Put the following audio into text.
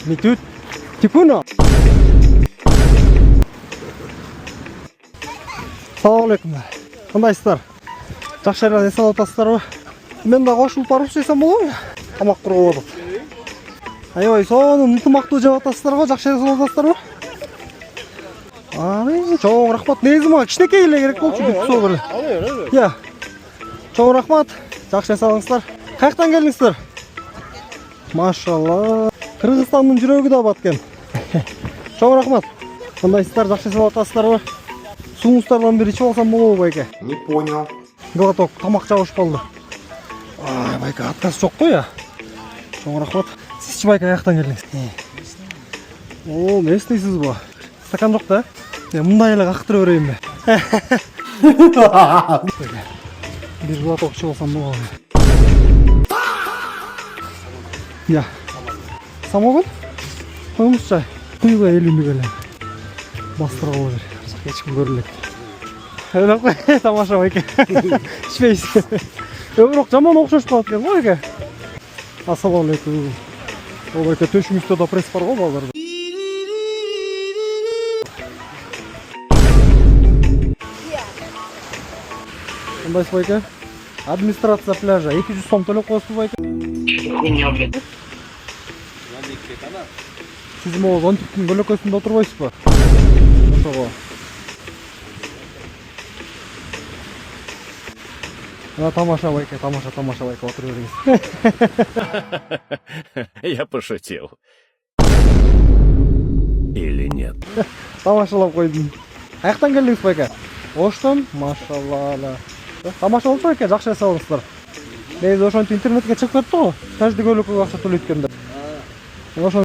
Метют. Типуно. Салам алейкум. Кандайсыздар? Жакшы эле эс алып атасыздарбы? Мен да кошулуп барып жесем болобу? Тамак куруп атып. Аябай сонун ынтымактуу жеп атасыздарбы? Жакшы эс алып атасыздарбы? Чоң рахмат. Негизи мага кичинекей эле керек болчу бүтсө эле. Я. Чоң рахмат. Жакшы эс алыңыздар. Каяктан келдиңиздер? Машалла. Кыргызстандын жүрөгү да баткен. Чоң рахмат. Кандайсыздар? Жакшы эс алып атасыздарбы? Суңуздардан бир ичип алсам болобу, байке? Не понял. Глоток тамак жабышып калды. Байке, отказ жок го я. Чоң рахмат. Сизчи байке каяктан келдиңиз? О, местныйсызбы? Стакан жок да? Мындай эле кактыра берейинби? Бир глоток ичип алсам болобу? Я. Самогон? Коюңуз чай. Куйга элинбек эле. Бастырып алып бер. Эч ким көрүлөт. Ойлоп кой, тамаша байке. Ичпейсиз. Өбүрөөк жаман окшошуп калат экен го байке. Ассаламу алейкум. О байке, төшүңүздө да пресс бар го балдарда. Кандайсыз байке? Администрация пляжа 200 сом төлөп коесузбу байке? Хуйня, блядь. Сиз могу зонтиктин көлөкөсүндө отурбайсызбы? Ошого. Тамаша байке, тамаша байке, отура бериңиз. Я пошутил. Или нет? Тамашалап койдум. Каяктан келдиңиз байке? Оштон? Машалла. Тамаша болсо байке, жакшы эс алыңыздар. Негизи ошентип интернетке чыгып кетти го. Каждый көлөккө акча төлөйт экен деп. Ошо